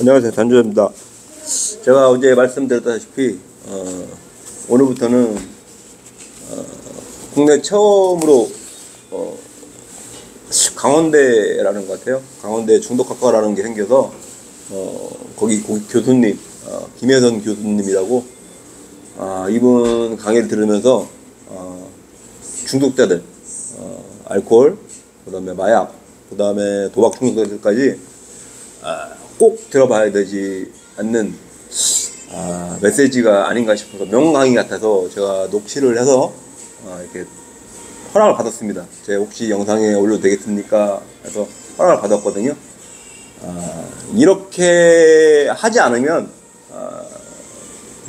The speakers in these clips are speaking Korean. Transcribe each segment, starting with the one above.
안녕하세요, 단주입니다. 제가 어제 말씀드렸다시피 오늘부터는 국내 처음으로 강원대라는 것 같아요. 강원대 중독학과라는 게 생겨서 거기 교수님 김혜선 교수님이라고 이분 강의를 들으면서 중독자들 알코올, 그 다음에 마약, 그 다음에 도박 중독자들까지 꼭 들어봐야 되지 않는 메시지가 아닌가 싶어서 명강의 같아서 제가 녹취를 해서 이렇게 허락을 받았습니다. 제가 혹시 영상에 올려도 되겠습니까? 해서 허락을 받았거든요. 이렇게 하지 않으면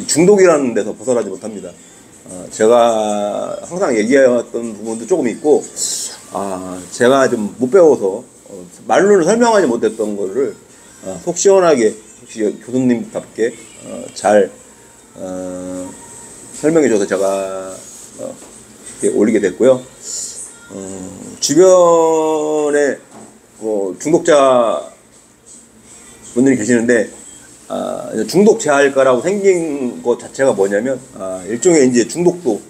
중독이라는 데서 벗어나지 못합니다. 제가 항상 얘기해왔던 부분도 조금 있고 제가 좀 못 배워서 말로는 설명하지 못했던 거를 속 시원하게 혹시 교수님답게 잘 설명해줘서 제가 올리게 됐고요. 주변에 중독자 분들이 계시는데 중독 재활과라고 생긴 것 자체가 뭐냐면 일종의 이제 중독도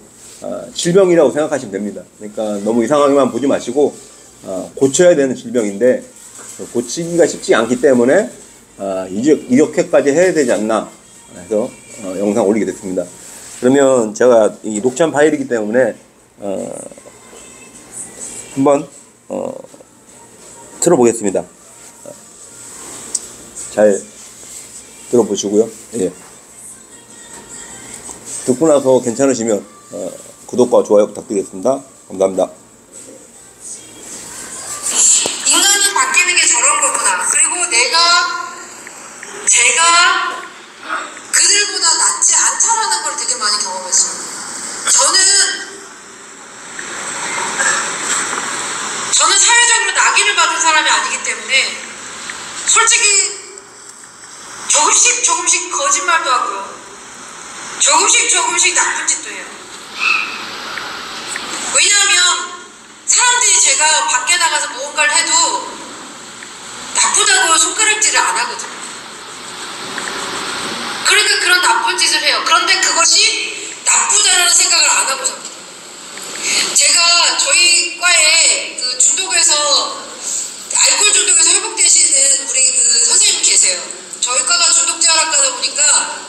질병이라고 생각하시면 됩니다. 그러니까 너무 이상하게만 보지 마시고 고쳐야 되는 질병인데 고치기가 쉽지 않기 때문에 이렇게까지 해야 되지 않나 해서 영상 올리게 됐습니다. 그러면 제가 이 녹취한 파일이기 때문에 한번 틀어보겠습니다. 잘 들어보시고요. 예. 듣고 나서 괜찮으시면 구독과 좋아요 부탁드리겠습니다. 감사합니다. 인간이 바뀌는 게 저런 거구나. 그리고 제가 그들보다 낫지 않다라는 걸 되게 많이 경험했어요. 저는 사회적으로 낙인을 받은 사람이 아니기 때문에 솔직히 조금씩 거짓말도 하고요. 조금씩 나쁜 짓도 해요. 왜냐하면 사람들이 제가 밖에 나가서 무언가를 해도 나쁘다고 손가락질을 안 하거든요. 그러니까 그런 나쁜 짓을 해요. 그런데 그것이 나쁘다라는 생각을 안 하고 삽니다. 제가 저희 과에 그 중독에서 알코올 중독에서 회복되시는 우리 그 선생님 계세요. 저희 과가 중독재활학과다 보니까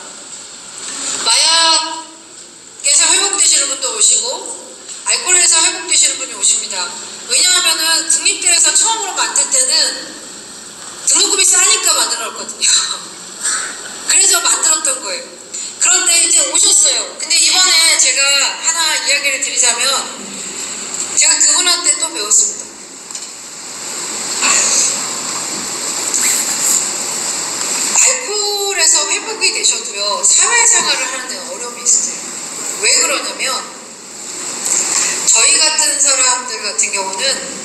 마약에서 회복되시는 분도 오시고 알코올에서 회복되시는 분이 오십니다. 왜냐하면은 국립대에서 처음으로 만들 때는 등록금이 싸니까 만들었거든요. 그래서 만들었던 거예요. 그런데 이제 오셨어요. 근데 이번에 제가 하나 이야기를 드리자면 제가 그분한테 또 배웠습니다. 알코올에서 회복이 되셔도요 사회생활을 하는 데 어려움이 있으세요. 왜 그러냐면 저희 같은 사람들 같은 경우는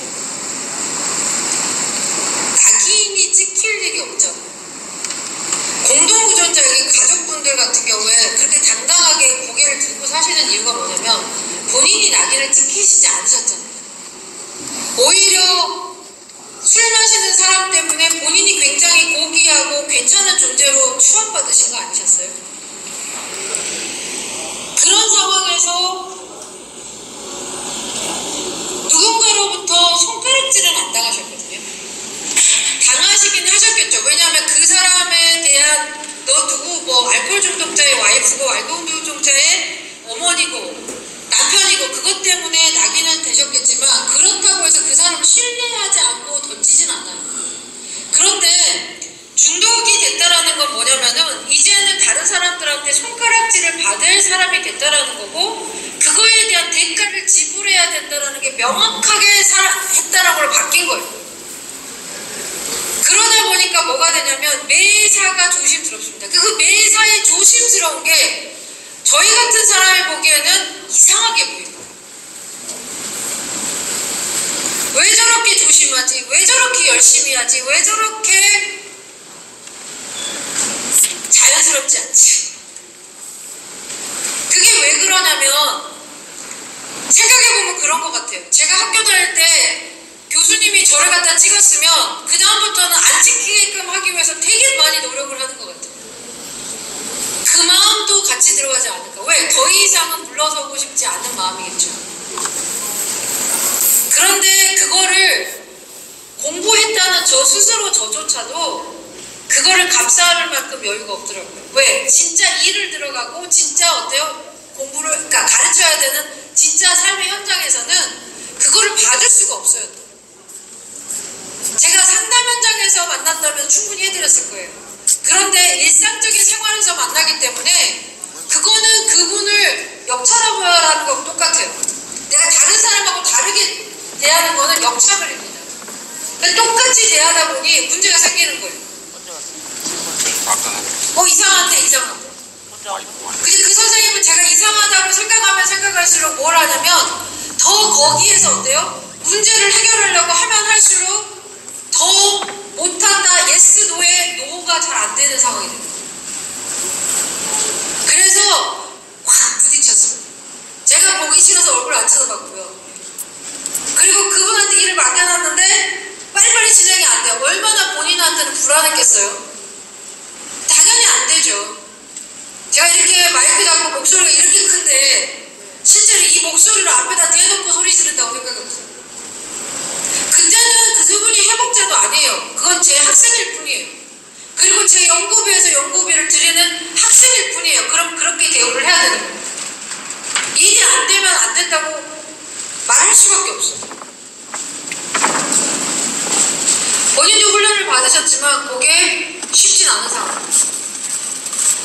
낙인이 찍힐 일이 없잖아요. 공동구전자의 가족분들 같은 경우에 그렇게 당당하게 고개를 들고 사시는 이유가 뭐냐면 본인이 낙인을 찍히시지 않으셨잖아요. 오히려 술 마시는 사람 때문에 본인이 굉장히 고귀하고 괜찮은 존재로 추앙받으신 거 아니셨어요? 그런 상황에서 누군가로부터 손가락질은 안 당하셨거든요. 당하시긴 하셨겠죠. 왜냐하면 그 사람에 대한 너 누구 알코올 중독자의 와이프고 알코올 중독자의 어머니고 남편이고 그것 때문에 낙인은 되셨겠지만 그렇다고 해서 그 사람을 신뢰하지 않고 던지진 않아요. 그런데 중독이 됐다라는 건 뭐냐면은 이제는 다른 사람들한테 손가락질을 받을 사람이 됐다라는 거고 그거에 대한 대가를 지불해야 된다라는 게 명확하게 했다라는 걸로 바뀐 거예요. 그러다 보니까 뭐가 되냐면 매사가 조심스럽습니다. 그 매사의 조심스러운 게 저희 같은 사람이 보기에는 이상하게 보입니다. 왜 저렇게 조심하지? 왜 저렇게 열심히 하지? 왜 저렇게 자연스럽지 않지? 그게 왜 그러냐면 생각해보면 그런 것 같아요. 제가 학교 다닐 때 교수님이 저를 갖다 찍었으면 그 다음부터는 안 찍히게끔 하기 위해서 되게 많이 노력을 스스로 저조차도 그거를 감사할 만큼 여유가 없더라고요. 왜? 진짜 일을 들어가고 진짜 어때요? 공부를 그러니까 가르쳐야 되는 진짜 삶의 현장에서는 그거를 봐줄 수가 없어요. 제가 상담 현장에서 만난다면 충분히 해드렸을 거예요. 그런데 일상적인 생활에서 만나기 때문에 그거는 그분을 역차별하는 거하고 똑같아요. 내가 다른 사람하고 다르게 대하는 거는 역차별입니다. 그러니까 똑같이 대하다 보니 문제가 생기는 거예요. 이상한데. 근데 그 선생님은 제가 이상하다고 생각하면 생각할수록 뭘 하냐면 더 거기에서 어때요? 문제를 해결하려고 하면 할수록 더 못한다, 예스, 노의 노가 잘 안 되는 상황이 됩니다. 그래서 확 부딪혔어요. 제가 보기 싫어서 얼굴 안 쳐다봤고요. 그리고 그분한테 일을 맡겨놨는데 빨리빨리 진행이 안 돼요. 얼마나 본인한테는 불안했겠어요? 당연히 안 되죠. 제가 이렇게 마이크 잡고 목소리가 이렇게 큰데 실제로 이 목소리를 앞에다 대놓고 소리 지른다고 생각해보세요. 그때는 그분이 회복자도 아니에요. 그건 제 학생일 뿐이에요. 그리고 제 연구비에서 연구비를 드리는 학생일 뿐이에요. 그럼 그렇게 대우를 해야 되는 거예요. 일이 안 되면 안 된다고 말할 수밖에 없어요. 본인도 훈련을 받으셨지만 그게 쉽진 않은 상황이에요.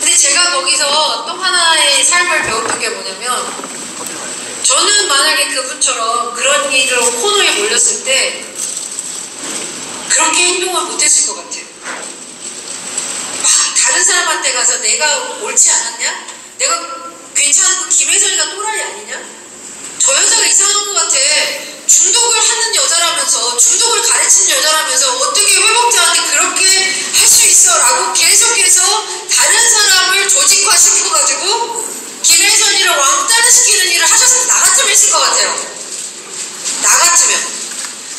근데 제가 거기서 또 하나의 삶을 배웠던 게 뭐냐면 저는 만약에 그분처럼 그런 일로 코너에 몰렸을 때 그렇게 행동을 못했을 것 같아요. 막 다른 사람한테 가서 내가 옳지 않았냐? 내가 괜찮고 김혜선이가 또라이 아니냐? 저 여자가 이상한 것 같아. 중독을 하는 여자라면서 중독을 가르치는 여자라면서 어떻게 회복자한테 그렇게 할 수 있어? 라고 계속해서 다른 사람을 조직화시켜가지고 김혜선이를 왕따를 일을 하셨으면 나 같으면 했을 것 같아요. 나 같으면.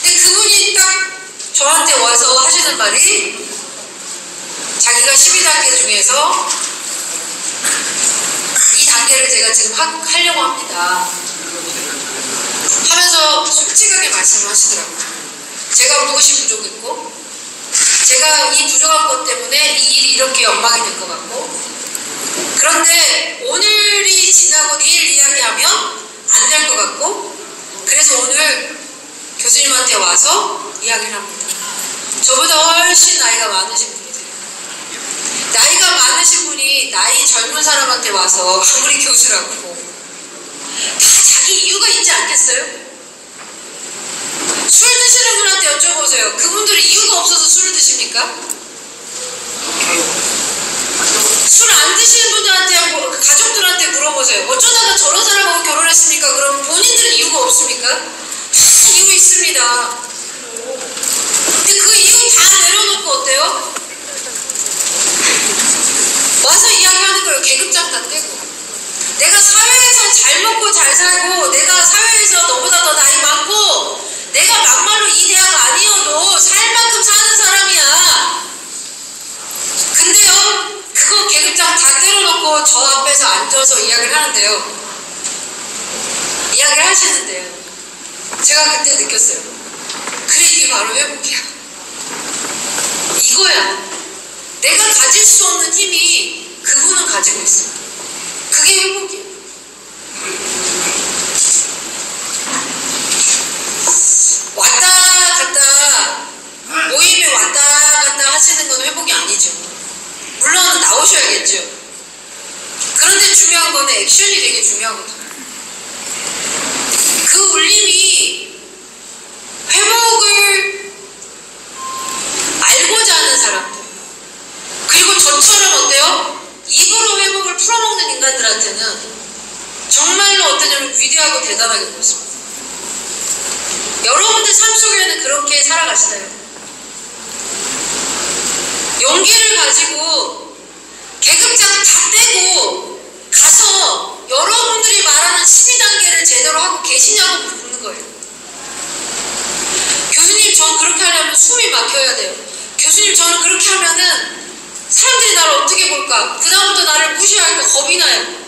근데 그분이 딱 저한테 와서 하시는 말이 자기가 12단계 중에서 이 단계를 제가 지금 하려고 합니다. 하면서 솔직하게 말씀을 하시더라고요. 제가 무엇이 부족했고 제가 이 부족한 것 때문에 이 일이 이렇게 엉망이 될 것 같고 그런데 오늘이 지나고 내일 이야기하면 안 될 것 같고 그래서 오늘 교수님한테 와서 이야기를 합니다. 저보다 훨씬 나이가 많으신 분이세요. 나이가 많으신 분이 나이 젊은 사람한테 와서 아무리 교수라고 다 자기 이유가 있지 않겠어요? 술 드시는 분한테 여쭤보세요. 그분들이 이유가 없어서 술을 드십니까? 술 안 드시는 분들한테 가족들한테 물어보세요. 어쩌다가 저런 사람하고 결혼했습니까? 그럼 본인들 이유가 없습니까? 다 이유 있습니다. 근데 그 이유 다 내려놓고 어때요? 와서 이야기하는 거예요. 계급장 다 떼고 내가 사회에서 잘 먹고 잘 살고 내가 사회에서 너보다 더 나이 많고 내가 막말로 이 대학 아니어도 살 만큼 사는 사람이야. 근데요 그거 계급장 다 때려놓고 저 앞에서 앉아서 이야기를 하는데요. 이야기를 하시는데요. 제가 그때 느꼈어요. 그래 이게 바로 회복이야. 이거야. 내가 가질 수 없는 힘이 그분은 가지고 있어요. 그게 회복이에요. 왔다 갔다 모임에 왔다 갔다 하시는 건 회복이 아니죠. 물론 나오셔야겠죠. 그런데 중요한 거는 액션이 되게 중요하거든요. 그 울림이 회복을 알고자 하는 사람들 그리고 저처럼 어때요? 입으로 회복을 풀어먹는 인간들한테는 정말로 어떠냐면 위대하고 대단하게 보였습니다. 여러분들 삶 속에는 그렇게 살아가시나요? 용기를 가지고 계급장 다 떼고 가서 여러분들이 말하는 12단계를 제대로 하고 계시냐고 묻는 거예요. 교수님 전 그렇게 하려면 숨이 막혀야 돼요. 교수님 저는 그렇게 하면은 사람들이 나를 어떻게 볼까? 그다음부터 나를 무시할까? 겁이 나요.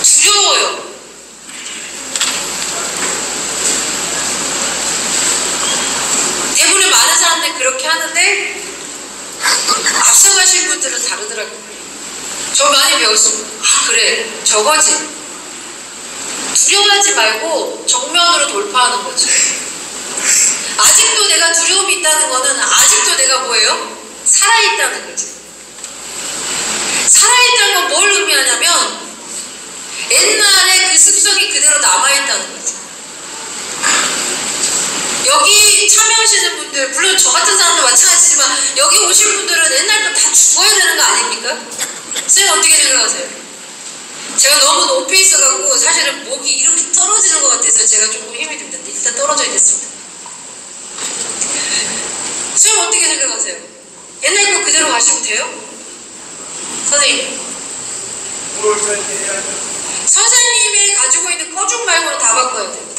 두려워요. 대부분의 많은 사람들이 분들은 다르더라고요. 저 많이 배웠습니다. 아, 그래, 저거지. 두려워하지 말고 정면으로 돌파하는 거지. 아직도 내가 두려움이 있다는 거는 아직도 내가 뭐예요? 살아있다는 거지. 살아있다는 건 뭘 의미하냐면 옛날에 그 습성이 그대로 남아있다는 거지. 여기 참여하시는 분들, 물론 저 같은 사람도 마찬가지지만 여기 오신 분들은 옛날부터 다 죽어야 되는 거 아닙니까? 선생님 어떻게 생각하세요? 제가 너무 높이 있어갖고 사실은 목이 이렇게 떨어지는 것 같아서 제가 조금 힘이 듭니다. 일단 떨어져야겠습니다. 선생님 어떻게 생각하세요? 옛날 거 그대로 가시면 돼요? 선생님. 선생님이 가지고 있는 꺼죽 말고는 다 바꿔야 돼요.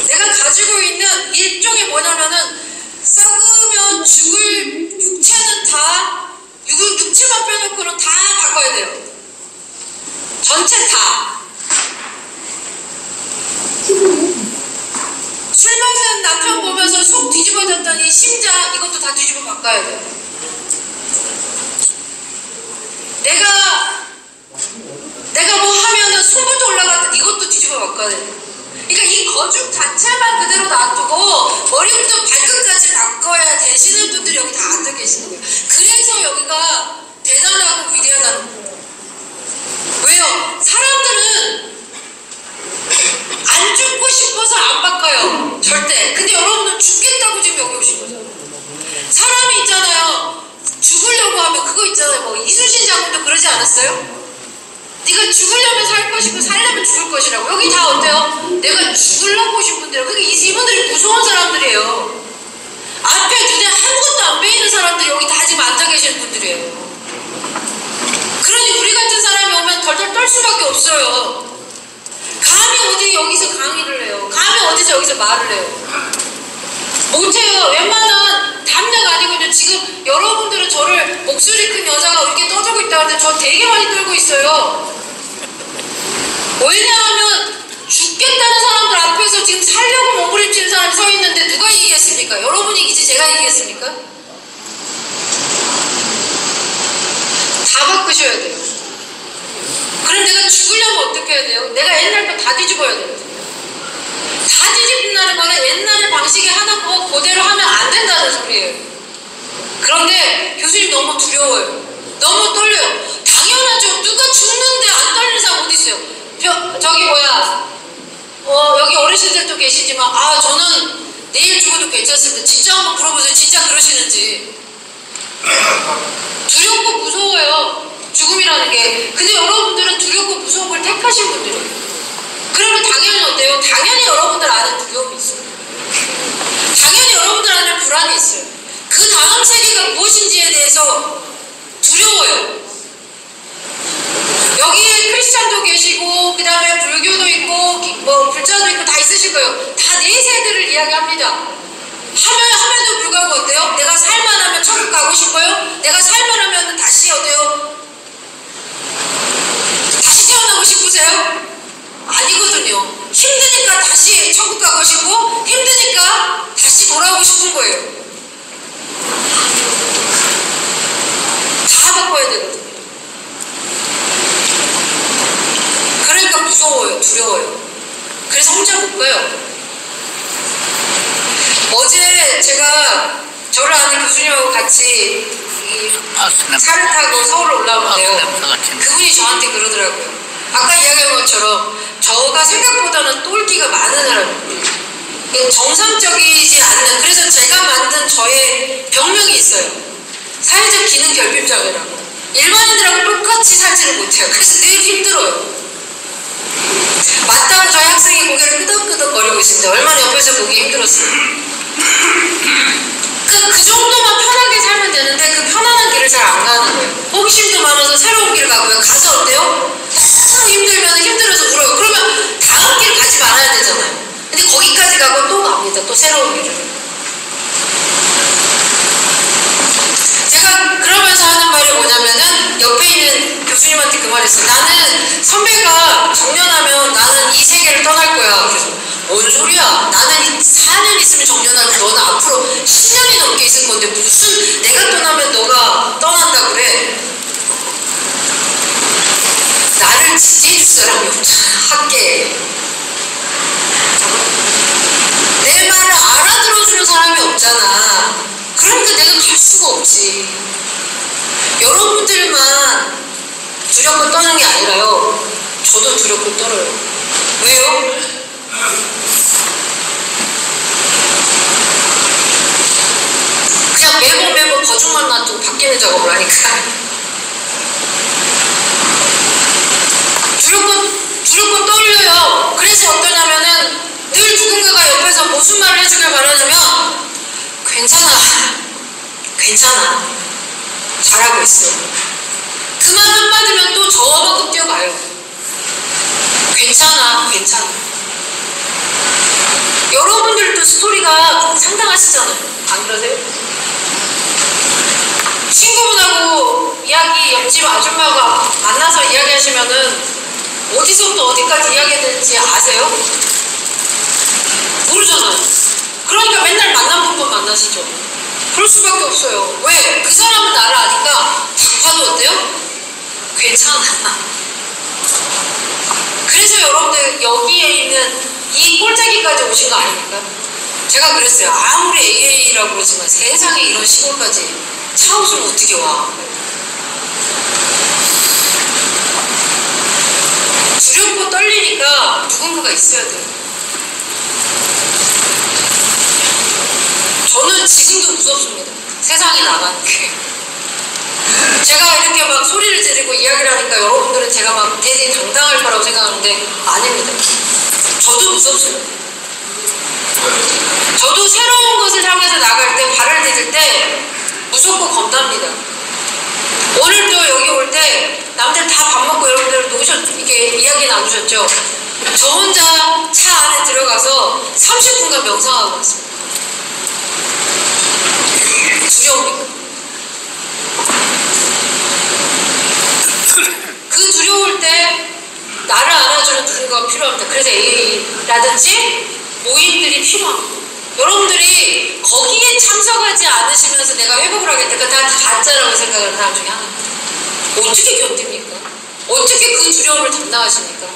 내가 가지고 있는 일종의 뭐냐면은 썩으면 죽을 육체는 다 육체만 빼놓고는 다 바꿔야 돼요. 전체 다. 술 먹는 남편 보면서 속 뒤집어졌더니 심장 이것도 다 뒤집어 바꿔야 돼요. 내가 뭐 하면은 소문도 올라갔던 이것도 뒤집어 바꿔야 돼요. 그러니까 이 거죽 자체만 그대로 놔두고 머리부터 발끝까지 바꿔야 되시는 분들이 여기 다 앉아 계시는 거예요. 그래서 여기가 대단하고 위대하다는 거예요. 왜요? 사람들은 안 죽고 싶어서 안 바꿔요. 절대. 근데 여러분들 죽겠다고 지금 여기 오신 거죠. 사람이 있잖아요. 죽으려고 하면 그거 있잖아요. 뭐 이순신 장군도 그러지 않았어요? 네가 죽으려면 살 것이고 살려면 죽을 것이라고. 여기 다 어때요? 내가 죽으려고 오신 분들이에요. 그러니까 이분들이 무서운 사람들이에요. 앞에 눈에 아무것도 안 보이는 사람들이 여기 다 지금 앉아 계시는 분들이에요. 그러니 우리 같은 사람이 오면 덜덜 떨 수밖에 없어요. 감히 어디 여기서 강의를 해요. 감히 어디서 여기서 말을 해요. 못해요. 웬만한 담력 아니거든요. 지금 여러분들은 저를 목소리 큰 여자가 이렇게 떠들고 있다고 하는데 저 되게 많이 떨고 있어요. 왜냐하면 죽겠다는 사람들 앞에서 지금 살려고 몸부림치는 사람이 서 있는데 누가 이기겠습니까? 여러분이 이기지 제가 이기겠습니까? 다 바꾸셔야 돼요. 그럼 내가 죽으려면 어떻게 해야 돼요? 내가 옛날 거 다 뒤집어야 돼요. 다 뒤집는다는 거는 옛날의 방식에 하는 거 그대로 하면 안 된다는 소리예요. 그런데 교수님 너무 두려워요. 너무 떨려요. 당연하죠. 누가 죽는데 안 떨리는 사람 어디 있어요? 저기 뭐야 여기 어르신들도 계시지만 저는 내일 죽어도 괜찮습니다. 진짜 한번 물어보세요. 진짜 그러시는지. 두렵고 무서워요. 죽음이라는 게. 근데 여러분들은 두렵고 무서운 걸 택하신 분들이에요. 그러면 당연히 어때요? 당연히 여러분들 안에 두려움이 있어요. 당연히 여러분들 안에 불안이 있어요. 그 다음 세계가 무엇인지에 대해서 두려워요. 여기에 크리스찬도 계시고 그 다음에 불교도 있고 뭐 불자도 있고 다 있으실 거예요. 다 네 세대를 이야기합니다. 함에도 불구하고 어때요? 내가 살만 하면 천국 가고 싶어요? 내가 살만 하면 다시 어때요? 다시 태어나고 싶으세요? 아니거든요. 힘드니까 다시 천국 가고 싶고 힘드니까 다시 돌아오고 싶은 거예요. 다 바꿔야 되거든요. 그러니까 무서워요. 두려워요. 그래서 혼자 못 가요. 어제 제가 저를 아는 교수님하고 같이 차를 타고 서울로 올라오는데요. 그분이 저한테 그러더라고요. 아까 이야기한 것처럼 저가 생각보다는 똘끼가 많은 사람이에요. 정상적이지 않는. 그래서 제가 만든 저의 병명이 있어요. 사회적 기능 결핍장애라고. 일반인들하고 똑같이 살지를 못해요. 그래서 늘 힘들어요. 맞다고 저희 학생이 고개를 끄덕끄덕 거리고 있습니다. 얼마나 옆에서 보기 힘들었어요. 그 정도만 편하게 살면 되는데 그 편안한 길을 잘 안 가는 거예요. 호기심도 많아서 새로운 길을 가고요. 가서 어때요? 너무 힘들면 힘들어서 울어요. 그러면 다음 길 가지 말아야 되잖아요. 근데 거기까지 가고 또 갑니다. 또 새로운 길을. 제가 그러면서 하는 말이 뭐냐면은 옆에 있는 교수님한테 그 말했어요. 나는 선배가 정년하면 나는 이 세계를 떠날 거야. 그래서 뭔 소리야? 나는 4년 있으면 정년하고 너는 앞으로 10년이 넘게 있을 건데 무슨 내가 떠나면 너가 떠난다 그래? 사람이 없잖아. 학계에 내 말을 알아들어주는 사람이 없잖아. 그러니까 내가 갈 수가 없지. 여러분들만 두렵고 떠는 게 아니라요, 저도 두렵고 떨어요. 왜요? 그냥 매번 거짓말 놔두고 바뀌는 작업을 하니까 두렵고 떨려요. 그래서 어떠냐면은 늘 누군가가 옆에서 무슨 말을 해주길 바라냐면 괜찮아 잘하고 있어. 그 말 한마디면 또 저만큼 뛰어가요. 괜찮아. 여러분들도 스토리가 상당하시잖아요. 안 그러세요? 친구분하고 이야기, 옆집 아줌마가 만나서 이야기하시면은 어디서부터 어디까지 이야기해야 될지 아세요? 모르잖아요. 그러니까 맨날 만난 분만 만나시죠. 그럴 수밖에 없어요. 왜? 그 사람은 나를 아니까 딱 봐도 어때요? 괜찮아. 그래서 여러분들 여기에 있는 이 꼴짜기까지 오신 거 아닙니까? 제가 그랬어요. 아무리 AA라고 그러지만 세상에 이런 시골까지 차 없으면 어떻게 와? 두렵고 떨리니까 누군가가 있어야 돼요. 저는 지금도 무섭습니다. 세상에 나가는 게. 제가 이렇게 막 소리를 지르고 이야기를 하니까 여러분들은 제가 막 대대 당당할 거라고 생각하는데 아닙니다. 저도 무섭습니다. 저도 새로운 것을 향해서 나갈 때, 발을 디딜 때 무섭고 겁납니다. 오늘도 여기 올 때 남들 다 밥 먹고 여러분들 이렇게 이야기 나누셨죠? 저 혼자 차 안에 들어가서 30분간 명상하고 왔습니다. 두려우니까. 그 두려울 때 나를 안아주는 누군가가 필요합니다. 그래서 AA라든지 모임들이 필요합니다. 여러분들이 거기에 참석하지 않으시면서 내가 회복을 하겠다. 그러니까 다 가짜라고 생각하는 사람 중에 하나입니다. 어떻게 견딥니까? 어떻게 그 두려움을 감당하십니까?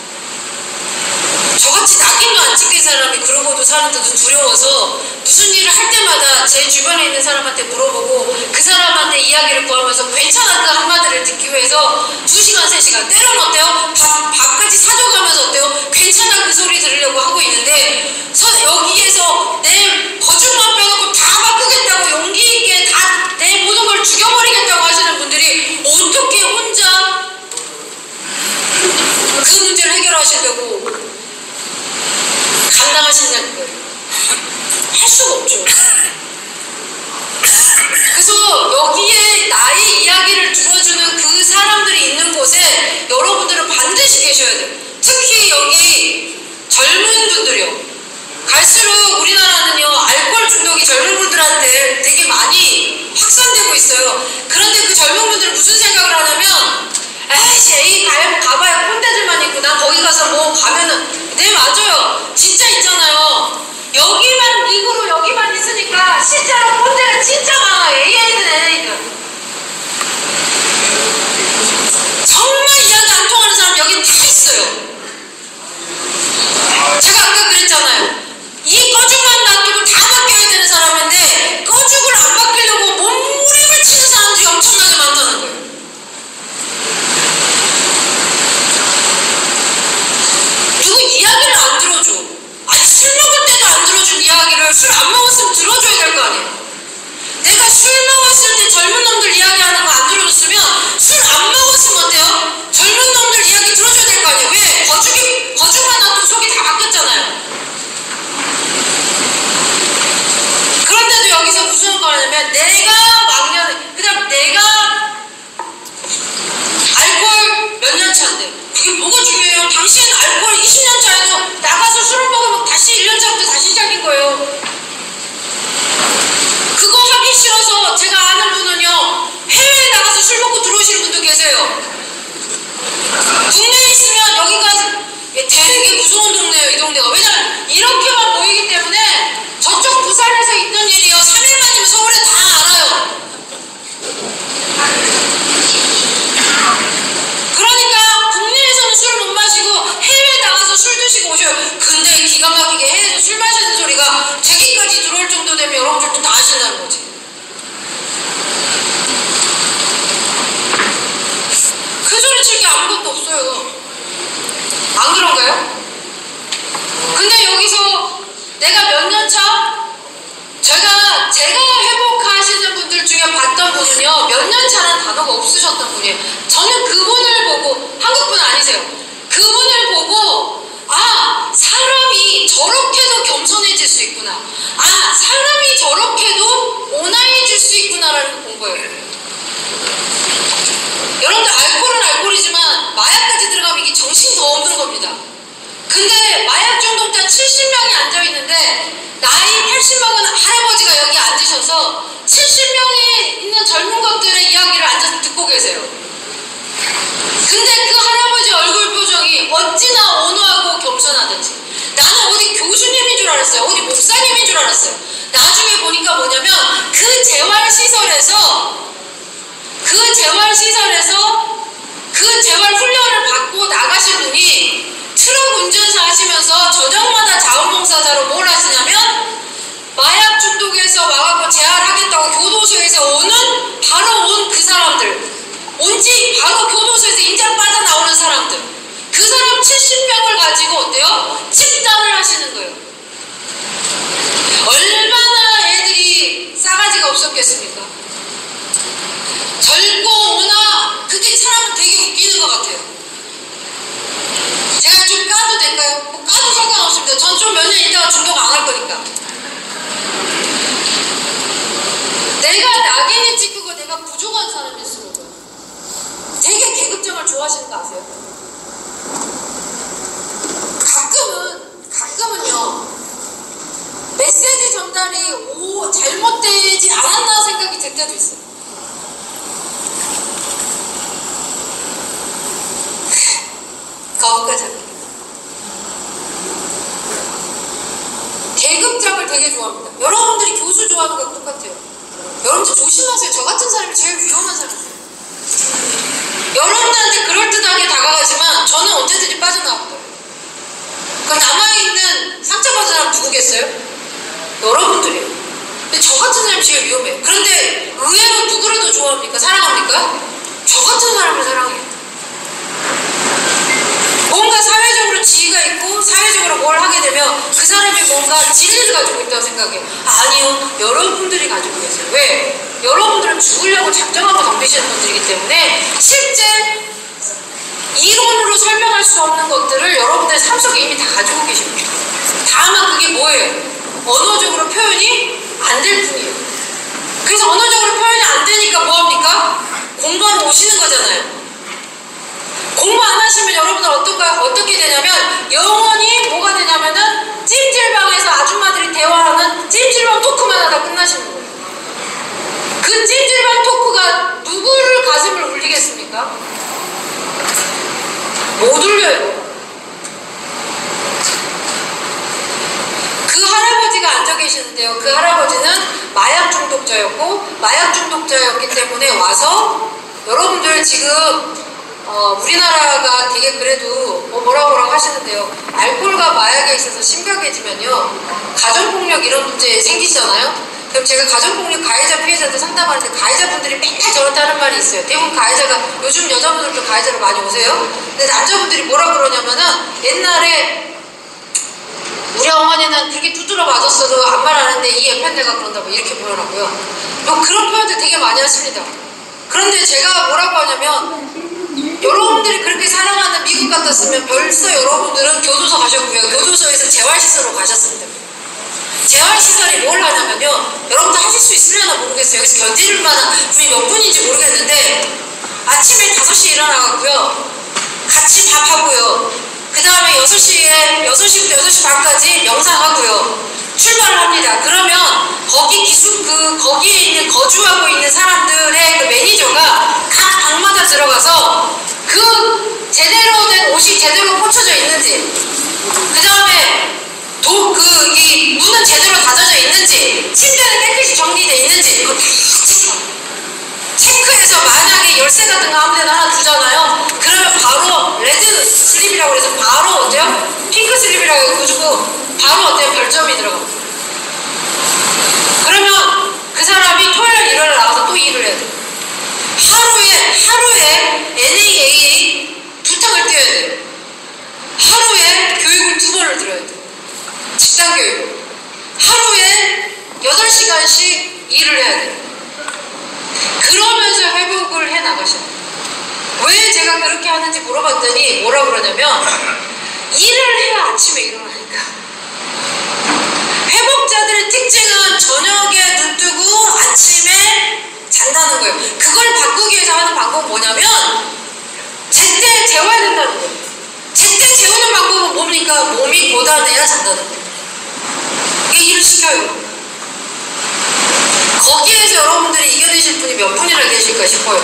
저같이 낙인도 안 찍힌 사람이 그러고도 사는데도 두려워서 무슨 일을 할 때마다 제 주변에 있는 사람한테 물어보고 그 사람한테 이야기를 구하면서 괜찮아 그 한마디를 듣기 위해서 2시간, 3시간 때로는 어때요? 밥까지 사줘가면서 어때요? 괜찮아 그 소리 들으려고 하고 있는데 여기에서 내 거짓말 빼놓고 다 바꾸겠다고 용기 있게 다 내 모든 걸 죽여버리겠다고 하시는 분들이 어떻게 혼자 그 문제를 해결하시려고 감당하시냐는 거예요. 할 수가 없죠. 그래서 여기에 나의 이야기를 들어주는 그 사람들이 있는 곳에 여러분들은 반드시 계셔야 돼요. 특히 여기 젊은 분들이요. 갈수록 우리나라는요 알코올 중독이 젊은 분들한테 되게 많이 확산되고 있어요. 그런데 그 젊은 분들은 무슨 생각을 하냐면 에이씨 에이 가봐야 꼰대들만 있고 난 거기 가서 뭐 가면은 네 맞아요. 진짜 있잖아요. 여기만 미국으로 여기만 있으니까 실제로 꼰대가 진짜 많아요. AI든 정말 이야기 안 통하는 사람 여기 다 있어요. 제가 아까 그랬잖아요. 이 꺼죽만 놔두고 다 바뀌어야 되는 사람인데 꺼죽을 안 바뀌려고 몸부림을 치는 사람들이 엄청나게 많다는 거예요. 누구 이야기를 안 들어줘. 아니 술 먹을 때도 안 들어준 이야기를 술 안 먹었으면 들어줘야 될 거 아니에요. 내가 술 먹었을 때 젊은 놈들 이야기하는 거 안 들어줬으면 술 안 먹었으면 어때요? 젊은 놈들 이야기 들어줘야 될 거 아니에요. 왜? 거죽만 놔두고 속이 다 바뀌었잖아요. 그런데도 여기서 무슨 걸 하냐면 내가 왕년 그다음 내가 알코올 몇 년 차인데 그게 뭐가 중요해요? 당신은 알코올 20년 차에도 나가서 술을 먹으면 다시 1년 차부터 다시 시작인 거예요. 그거 하기 싫어서 제가 아는 분은요 해외에 나가서 술 먹고 들어오시는 분도 계세요. 국내에 있으면 여기가 되게 무서운 동네예요. 이 동네가. 왜냐면 이렇게만 보이기 때문에 저쪽 부산에서 있던 일이요 3일만이면 서울에 다 알아요. 그러니까 국내에서는 술을 못 마시고 거예요. 여러분들 알코올은 알코올이지만 마약까지 들어가면 이게 정신이 더 없는 겁니다. 근데 마약 중독자 70명이 앉아있는데 나이 80먹은 할아버지가 여기 앉으셔서 70명이 있는 젊은 것들의 이야기를 앉아서 듣고 계세요. 근데 그 할아버지 얼굴 표정이 어찌나 온화하고 겸손하든지, 나는 어디 교수님인 줄 알았어요. 어디 목사님인 줄 알았어요. 나중에 보니까 뭐냐면 그 재활시설에서 그 재활 훈련을 받고 나가신 분이 트럭 운전사 하시면서 저녁마다 자원봉사자로 뭘 하시냐면 마약 중독에서 와갖고 재활하겠다고 교도소에서 바로 온 그 사람들, 온지 바로 교도소에서 인장 빠져나오는 사람들, 그 사람 70명을 가지고 어때요? 집단을 하시는 거예요. 얼마나 애들이 싸가지가 없었겠습니까? 젊고 온화, 그게 사람은 되게 웃기는 것 같아요. 제가 좀 까도 될까요? 뭐 까도 상관없습니다. 전 좀 몇 년 있다가 중독 안 할 거니까. 내가 낙인이 찍히고 내가 부족한 사람일수록은 되게 계급장을 좋아하시는 거 아세요? 가끔은요, 메시지 전달이 잘못되지 않았나 생각이 들 때도 있어요. 거기까지 합니다. 계급장을 되게 좋아합니다. 여러분들이 교수 좋아하는 거 똑같아요. 여러분들 조심하세요. 저 같은 사람이 제일 위험한 사람이에요. 여러분들한테 그럴듯하게 다가가지만 저는 언제든지 빠져나갈 거예요. 그럼 남아있는 상처받은 사람 누구겠어요? 여러분들이에요. 근데 저 같은 사람이 제일 위험해요. 그런데 의외로 누구를 더 좋아합니까? 사랑합니까? 저 같은 사람을 사랑해요. 뭔가 사회적으로 지위가 있고 사회적으로 뭘 하게 되면 그 사람이 뭔가 진리를 가지고 있다고 생각해요. 아니요, 여러분들이 가지고 계세요. 왜? 여러분들은 죽으려고 작정하고 덤비시는 분들이기 때문에 실제 이론으로 설명할 수 없는 것들을 여러분들의 삶 속에 이미 다 가지고 계십니다. 다만 그게 뭐예요? 언어적으로 표현이 안 될 뿐이에요. 그래서 언어적으로 표현이 안 되니까 뭐합니까? 공부하러 오시는 거잖아요. 공부 안 하시면 여러분들 어떻게 되냐면 영원히 뭐가 되냐면은 찜질방에서 아줌마들이 대화하는 찜질방 토크만 하다 끝나시는 거예요. 그 찜질방 토크가 누구를 가슴을 울리겠습니까? 못 울려요. 그 할아버지가 앉아 계시는데요. 그 할아버지는 마약 중독자였기 때문에 와서 여러분들 지금 우리나라가 되게 그래도 뭐라고 하시는데요. 알코올과 마약에 있어서 심각해지면요, 가정폭력 이런 문제 생기잖아요. 그럼 제가 가정폭력 가해자 피해자들 상담하는데 가해자분들이 맨날 저한테 하는 말이 있어요. 대부분 가해자가, 요즘 여자분들도 가해자로 많이 오세요. 근데 남자분들이 뭐라 그러냐면은 옛날에 우리 어머니는 그렇게 두드러 맞았어도 아무 말 안 하는데 이 애편대가 그런다고 이렇게 표현하고요. 그런 표현들 되게 많이 하십니다. 그런데 제가 뭐라고 하냐면, 여러분들이 그렇게 사랑하는 미국 같았으면 벌써 여러분들은 교도소 가셨고요. 교도소에서 재활시설로 가셨습니다. 재활시설이 뭘 하냐면요, 여러분들 하실 수 있으려나 모르겠어요. 여기서 견디를 만한 분이 몇 분인지 모르겠는데, 아침에 5시에 일어나갖고요, 같이 밥하고요, 그 다음에 6시부터 6시 반까지 명상하고요, 출발을 합니다. 그러면 거기에 거주하고 있는 사람들의 그 매니저가 각 방마다 들어가서 그 제대로 된 옷이 제대로 꽂혀져 있는지, 그 다음에 이 문은 제대로 닫아져 있는지, 침대는 깨끗이 정리되어 있는지, 이거 다 체크해서 만약에 열쇠 같은 거 아무 데나 하나 두잖아요. 그러면 바로 레드 슬립이라고 해서 바로 어때요? 핑크 슬립이라고 해가지고 바로 어때요? 별점이 들어갑니다. 그러면 그 사람이 토요일 일요일 나와서 또 일을 해야 돼. 하루에 NAA 2탕을 뛰어야 돼요. 하루에 교육을 2번을 들어야 돼요. 직장 교육을. 하루에 8시간씩 일을 해야 돼요. 그러면서 회복을 해 나가셔야 돼요. 왜 제가 그렇게 하는지 물어봤더니 뭐라 그러냐면, 일을 해야 아침에 일어나니까. 회복자들의 특징은 저녁에 눈 뜨고 아침에 잔다는 그러니까 몸이 고단해야 잔다는 거예요. 얘기를 시켜요. 거기에서 여러분들이 이겨내실 분이 몇 분이나 계실까 싶어요.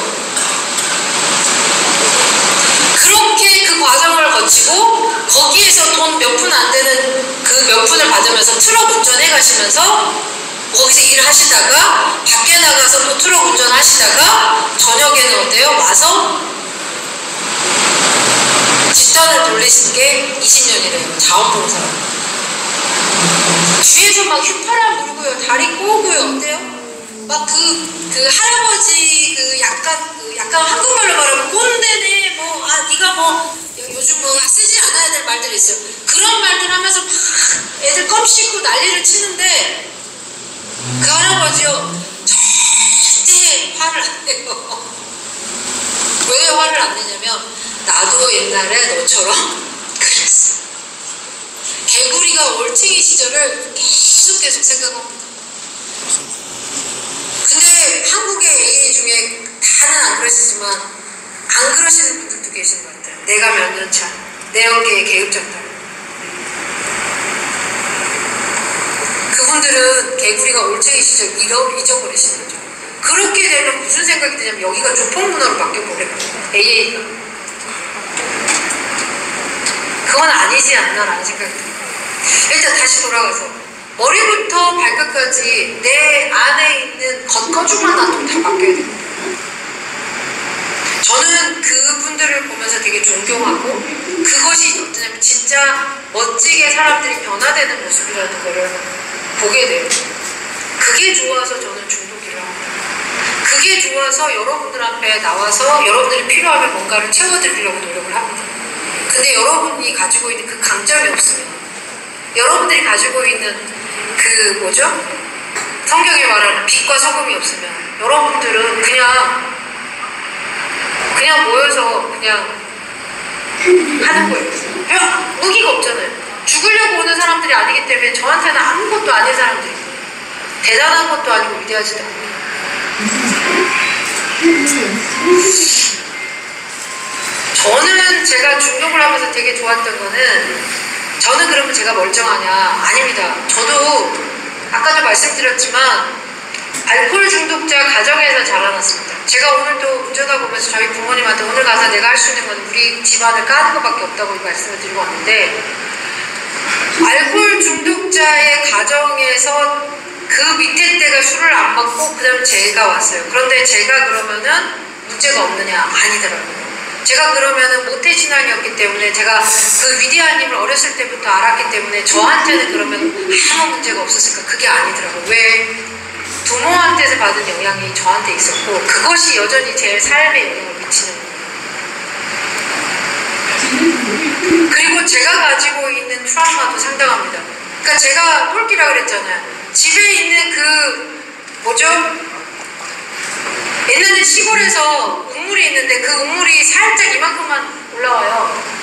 그렇게 그 과정을 거치고 거기에서 돈 몇 푼 안 되는 그 몇 푼을 받으면서 트럭 운전해 가시면서 거기서 일을 하시다가 밖에 나가서 또 트럭 운전하시다가 저녁에는 어때요? 와서 집단을 돌리신 게 20년이래요. 자원봉사. 뒤에서 막 휘파람 불고요. 다리 꼬고요. 어때요? 막 그 할아버지 약간 한국말로 말하면 꼰대네 네가 요즘 쓰지 않아야 될 말들이 있어요. 그런 말들 하면서 막 애들 껌 씹고 난리를 치는데 그 할아버지요 절대 화를 안 내요. 왜 화를 안 내냐면 나도 옛날에 너처럼 그랬어. 개구리가 올챙이 시절을 계속 생각합니다. 근데 한국의 AA 중에 다는 안 그러시지만 안 그러시는 분들도 계시는 것 같아요. 내가 몇 년 차, 내 어깨에 계급졌다. 그분들은 개구리가 올챙이 시절 잊어버리시는 거죠. 그렇게 되면 무슨 생각이 드냐면 여기가 조폭문화로 바뀌어버려요. AA가. 그건 아니지 않나라는 생각이 들어요. 일단 다시 돌아가서 머리부터 발끝까지 내 안에 있는 겉거죽만 놔도 다 바뀌어야 됩니다. 저는 그분들을 보면서 되게 존경하고 그것이 어떠냐면 진짜 멋지게 사람들이 변화되는 모습이라는 거를 보게 돼요. 그게 좋아서 저는 중독일을 합니다. 그게 좋아서 여러분들 앞에 나와서 여러분들이 필요하면 뭔가를 채워드리려고 노력을 합니다. 근데 여러분이 가지고 있는 그 강점이 없으면 여러분들이 가지고 있는 성경에 말하는 빛과 소금이 없으면 여러분들은 그냥 모여서 그냥 하는 거예요. 별 무기가 없잖아요. 죽으려고 오는 사람들이 아니기 때문에 저한테는 아무것도 아닌 사람들이에요. 대단한 것도 아니고 위대하지도 않고. 저는 제가 중독을 하면서 되게 좋았던 거는 저는 그러면 제가 멀쩡하냐? 아닙니다. 저도 아까도 말씀드렸지만 알코올 중독자 가정에서 자라났습니다. 제가 오늘 또 운전하고 오면서 저희 부모님한테 오늘 가서 내가 할 수 있는 건 우리 집안을 까는 것밖에 없다고 말씀을 드리고 왔는데 알코올 중독자의 가정에서 그 밑에 때가 술을 안 먹고 그 다음에 제가 왔어요. 그런데 제가 그러면은 문제가 없느냐? 아니더라고요. 제가 그러면은 모태신앙이었기 때문에 제가 그 위대한 힘을 어렸을 때부터 알았기 때문에 저한테는 그러면 아무 문제가 없었을까? 그게 아니더라고요. 왜? 부모한테서 받은 영향이 저한테 있었고 그것이 여전히 제 삶에 영향을 미치는 거예요. 그리고 제가 가지고 있는 트라우마도 상당합니다. 그러니까 제가 똘끼라 그랬잖아요. 집에 있는 옛날에 시골에서 우물이 있는데 그 우물이 살짝 이만큼만 올라와요.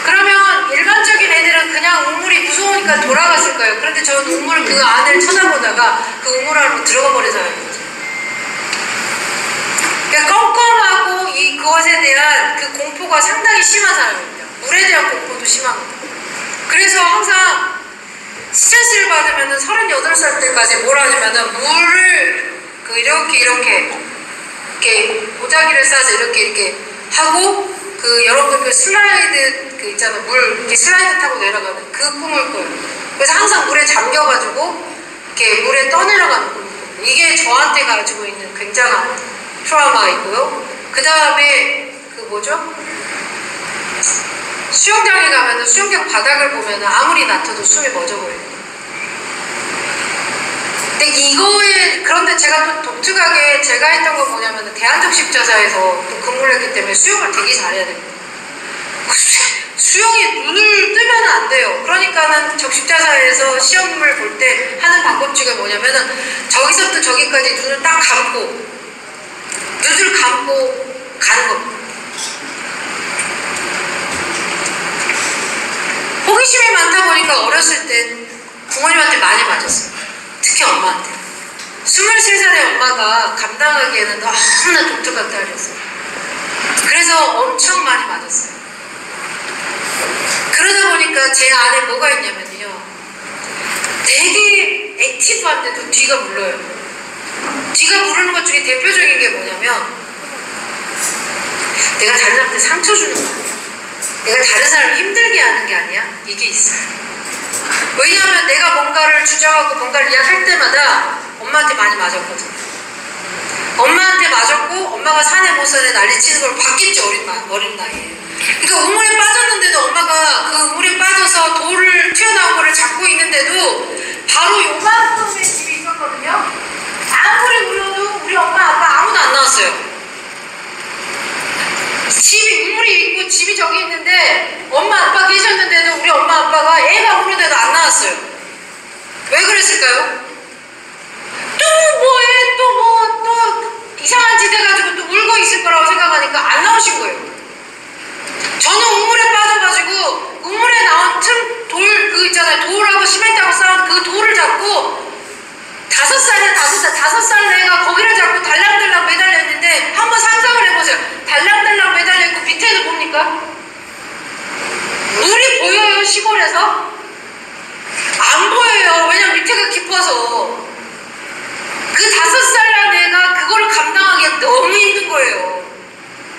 그러면 일반적인 애들은 그냥 우물이 무서우니까 돌아갔을 거예요. 그런데 저는 우물 그 안을 쳐다보다가 그 우물 안으로 들어가 버린 사람이거든요. 그러니까 껌껌하고 그것에 대한 그 공포가 상당히 심한 사람입니다. 물에 대한 공포도 심합니다. 그래서 항상 스트레스를 받으면 38살 때까지 뭘 하냐면은 물을 이렇게 보자기를 싸서 이렇게 하고 여러분들 그 슬라이드 있잖아요. 물 이렇게 슬라이드 타고 내려가는 그 꿈을 꿔요. 그래서 항상 물에 잠겨가지고 이렇게 물에 떠내려가는 꿈을 꿔요. 이게 저한테 가지고 있는 굉장한 트라우마이고요. 그 다음에 수영장에 가면은 수영장 바닥을 보면은 아무리 낮춰도 숨이 멎어버려요. 그런데 제가 또 독특하게 제가 했던 건 뭐냐면 대한적십자사에서 또 근무를 했기 때문에 수영을 되게 잘해야 됩니다. 수영이 눈을 뜨면 안 돼요. 그러니까는 적십자사에서 시험을 볼 때 하는 방법 중에 뭐냐면은 저기서부터 저기까지 눈을 딱 감고 가는 겁니다. 호기심이 많다 보니까 어렸을 때 부모님한테 많이 맞았어요. 특히 엄마한테. 23살의 엄마가 감당하기에는 너무나 독특한 딸이었어요. 그래서 엄청 많이 맞았어요. 그러다 보니까 제 안에 뭐가 있냐면요. 되게 액티브한데도 뒤가 물러요. 뒤가 무르는 것 중에 대표적인 게 뭐냐면 내가 다른 사람한테 상처 주는 거 아니야. 내가 다른 사람을 힘들게 하는 게 아니야. 이게 있어요. 왜냐하면 내가 뭔가를 주장하고 뭔가를 이야기할 때마다 엄마한테 많이 맞았거든요. 엄마한테 맞았고 엄마가 사내 못 사내 난리치는 걸 봤겠죠. 어린 나이에. 그러니까 우물에 빠졌는데도 엄마가 그 우물에 빠져서 돌을 튀어나온 거를 잡고 있는데도 바로 요만큼의 집이 있었거든요. 아무리 울어도 우리 엄마 아빠 아무도 안 나왔어요. 집이 우물이 있고 집이 저기 있는데 엄마 아빠 계셨는데도 우리 엄마 아빠가 애가 우는데도 안 나왔어요. 왜 그랬을까요? 또 이상한 짓 해가지고 또 울고 있을 거라고 생각하니까 안 나오신 거예요. 저는 우물에 빠져가지고 우물에 나온 돌 그 있잖아요. 돌하고 시멘트하고 쌓은 그 돌을 잡고 5살 애가 거기를 잡고 달랑달랑 매달려 있는데 한번 상상을 해보세요. 달랑달랑 매달려 있고 밑에는 뭡니까? 물이 보여요? 시골에서? 안 보여요. 왜냐면 밑에가 깊어서. 그 5살 애가 그걸 감당하기가 너무 힘든 거예요.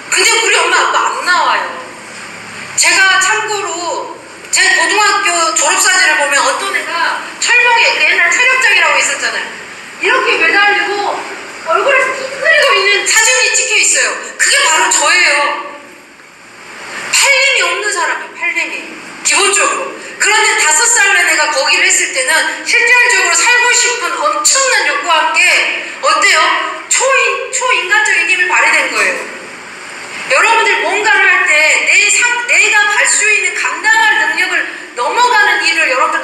근데 우리 엄마 아빠 안 나와요. 제가 참고로 제 고등학교 졸업사진을 보면 어떤 애가 철봉에 옛날 체력장이라고 있었잖아요. 이렇게 매달리고 얼굴을 찡그리고 있는 사진이 찍혀 있어요. 그게 바로 저예요. 팔림이 없는 사람이에요. 팔림이 기본적으로. 그런데 5살 난 애가 거기를 했을 때는 실질적으로 살고 싶은 엄청난 욕구와 함께 어때요? 초인간적인 힘이 발휘된 거예요. 여러분들 뭔가를 할 때 내가 갈 수 있는 감당할 능력을 넘어가는 일을 여러분들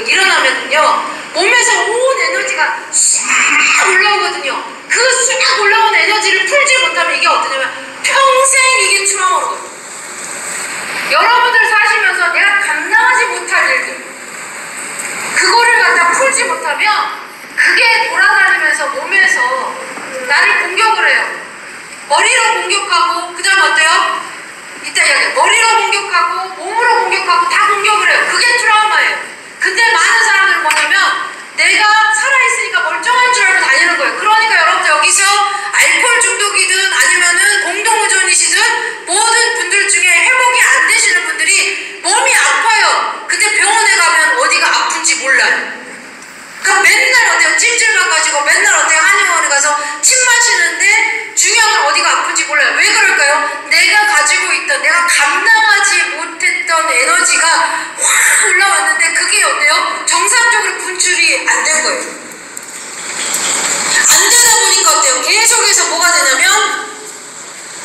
일어나면요 몸에서 온 에너지가 싹 올라오거든요. 그 싹 올라온 에너지를 풀지 못하면 이게 어떠냐면 평생 이게 트라우마로 가요. 여러분들 사시면서 내가 감당하지 못할 일들 그거를 갖다 풀지 못하면 그게 돌아다니면서 몸에서 나를 공격을 해요. 머리로 공격하고 그 다음 어때요? 이따 이야기해요. 머리로 공격하고 몸으로 공격하고 다 공격을 해요. 그게 트라우마예요. 근데 많은 사람들은 뭐냐면 내가 살아있으니까 멀쩡한 줄 알고 다니는 거예요. 그러니까 여러분들 여기서 알코올 중독이든 아니면은 공동의존이시든 모든 분들 중에 회복이 안 되시는 분들이 몸이 아파요. 근데 병원에 가면 어디가 아픈지 몰라요. 그러니까 맨날 어때요? 찜질방 가지고 맨날 어때요? 한의원에 가서 침 마시는데 중요한 건 어디가 아픈지 몰라요. 왜 그럴까요? 내가 가지고 있던 내가 감당하지 못했던 에너지가 확 올라왔는데 그게 어때요? 정상적으로 분출이 안 된 거예요. 안 되다 보니까 어때요? 계속해서 뭐가 되냐면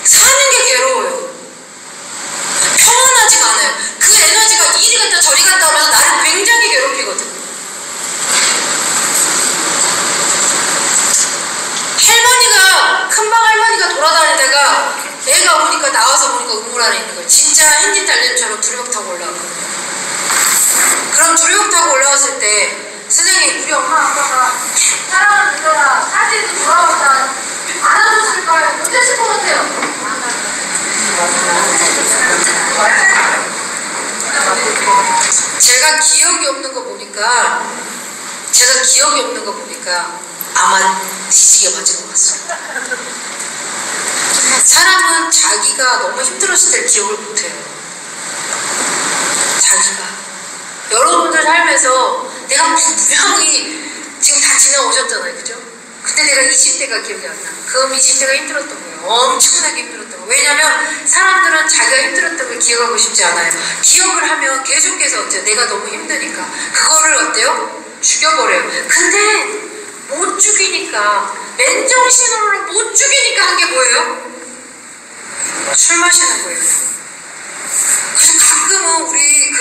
사는 게 괴로워요. 평온하지가 않아요. 그 에너지가 이리 갔다 저리 갔다 하면서 나를 굉장히 괴롭히거든. 큰방 할머니가 돌아다니다가 애가 오니까 나와서 보니까 우물 안에 있는 거예요. 진짜 핸디 달림처럼 두려움 타고 올라왔거든요. 그럼 두려움 타고 올라왔을 때 선생님 우리 엄마 아빠가 사랑을 믿어라 사진도 돌아왔다 안아줬을까요? 못했을 것 같아요. 제가 기억이 없는 거 보니까 아마 뒤지게 맞은 것 같습니다. 사람은 자기가 너무 힘들었을 때 기억을 못해요. 자기가. 여러분들 삶에서 내가 분명히 지금 다 지나오셨잖아요. 그죠? 근데 내가 20대가 기억이 안 나. 그럼 20대가 힘들었던 거예요. 엄청나게 힘들었던 거예요. 왜냐면 사람들은 자기가 힘들었던 걸 기억하고 싶지 않아요. 기억을 하면 계속해서 어때요? 내가 너무 힘드니까. 그거를 어때요? 죽여버려요. 근데 못 죽이니까 맨정신으로 못 죽이니까 한 게 뭐예요? 술 마시는 거예요. 그래서 가끔은 우리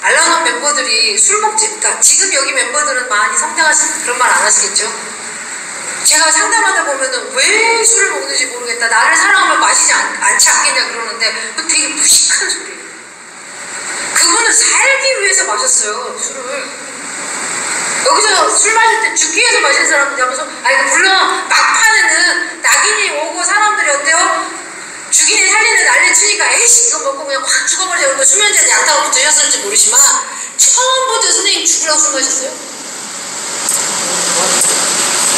알라논 멤버들이 술 먹지, 그러니까 지금 여기 멤버들은 많이 상담하시는 그런 말 안 하시겠죠? 제가 상담하다 보면은 왜 술을 먹는지 모르겠다. 나를 사랑하면 마시지 않지 않겠냐 그러는데 되게 무식한 소리예요. 그분은 살기 위해서 마셨어요, 술을. 여기서 술 마실 때 죽기 위해서 마시는 사람들 하면서 물론 막판에는 낙인이 오고 사람들이 어때요? 죽이니 살리는 난리 치니까 해시금 먹고 그냥 확 죽어버리려고 수면제에 약탕을 드셨을지 모르지만 처음부터 선생님 죽으라고 술 마셨어요?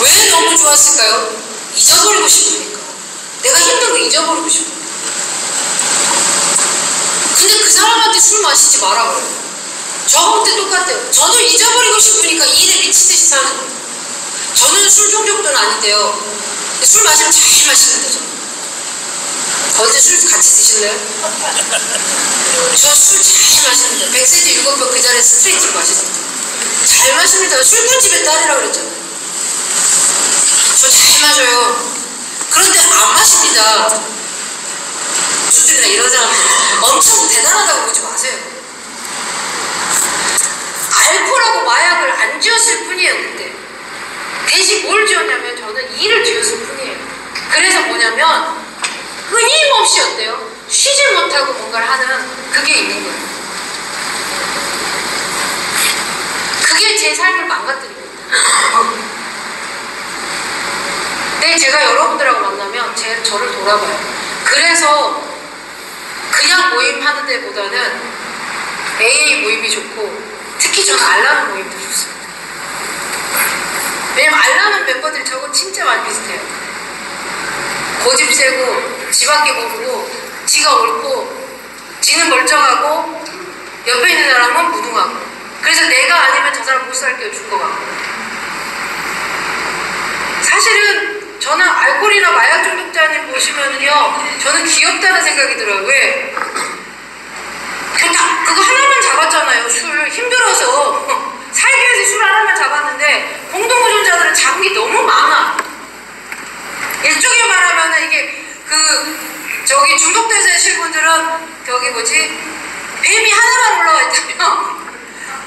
왜 너무 좋았을까요? 잊어버리고 싶으니까. 내가 힘든 거 잊어버리고 싶어. 근데 그 사람한테 술 마시지 마라 그래요. 저한테 똑같아요. 저도 잊어버리고 싶으니까 일에 미치듯이 사는 거예요. 저는 술 중독자는 아닌데요. 술 마시면 잘 마시는데 저는. 언제 술 같이 드실래요? 저 술 잘 마시는데 100cc 7병 그 자리에 스트레이트 마시던데 잘 마십니다. 술꾼집에 딸이라고 그랬잖아요. 저 잘 마셔요. 그런데 안 마십니다. 술집이나 이런 사람들 엄청 대단하다고 보지 마세요. 알코올하고 마약을 안 지었을 뿐이에요. 그때 대신 뭘 지었냐면 저는 일을 지었을 뿐이에요. 그래서 뭐냐면 끊임없이 어때요? 쉬지 못하고 뭔가를 하는 그게 있는 거예요. 그게 제 삶을 망가뜨리고 있다. 근데 제가 여러분들하고 만나면 저를 돌아봐요. 그래서 그냥 모임하는 데보다는 AA 모임이 좋고 특히 저는 알라는 모임도 좋습니다. 왜냐면 알라는 멤버들이 저거 진짜 많이 비슷해요. 고집 세고 지밖에 모르고 지가 옳고 지는 멀쩡하고 옆에 있는 사람은 무능하고 그래서 내가 아니면 저 사람 못 살게요 줄 것 같고 사실은 저는 알코올이나 마약 중독자님 보시면은요 저는 귀엽다는 생각이 들어요. 왜? 그거 하나만 잡았잖아요. 술 힘들어서 살기 위해서 술 하나만 잡았는데 공동의존자들은 잡은 게 너무 많아. 일종의 말하면은 이게 저기 중독되신 분들은 저기 뭐지 뱀이 하나만 올라와 있다면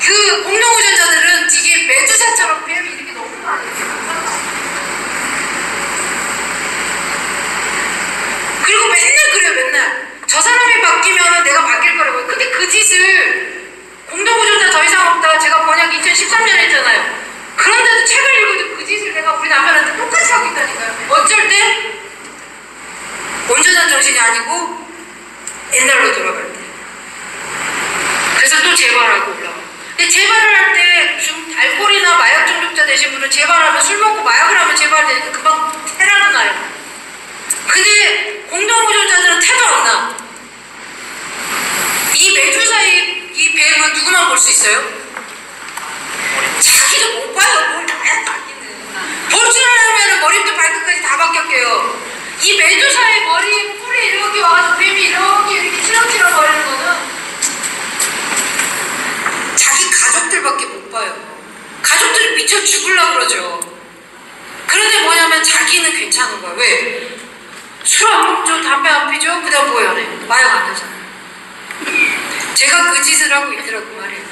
그 공동의존자들은 되게 메두사처럼 뱀이 이렇게 너무 많아요. 그리고 맨날 그래요. 맨날 저 사람이 바뀌면은 내가 바뀔 거라고요. 근데 그 짓을 공동의존자 더 이상 없다 제가 번역 2013년에 했잖아요. 그런데도 책을 읽어도 그 짓을 내가 우리 남편한테 똑같이 하고 있다니까요. 어쩔 때 온전한 정신이 아니고 옛날로 돌아갈 때. 그래서 또 재발하고 올라와. 근데 재발을 할 때 좀 알코올이나 마약 중독자 되신 분은 재발하면 술 먹고 마약을 하면 재발되니까 금방 테라도 나요. 근데 공동의존자들은 태도 안 나. 이 메두사의 이 뱀은 누구만 볼 수 있어요? 자기도 못 봐요. 뭘 나야 자기는. 볼 줄 알면 머리부터 발끝까지 다 바뀌었게요. 이 메두사의 머리 뿔이 이렇게 와서 뱀이 이렇게 치렁치렁 거리는 거는 자기 가족들밖에 못 봐요. 가족들이 미쳐 죽으려고 그러죠. 그런데 뭐냐면 자기는 괜찮은 거야. 왜? 술 안 먹죠, 담배 안 피죠, 그 다음 뭐예요? 마약 안 하잖아요. 제가 그 짓을 하고 있더라고 말이에요.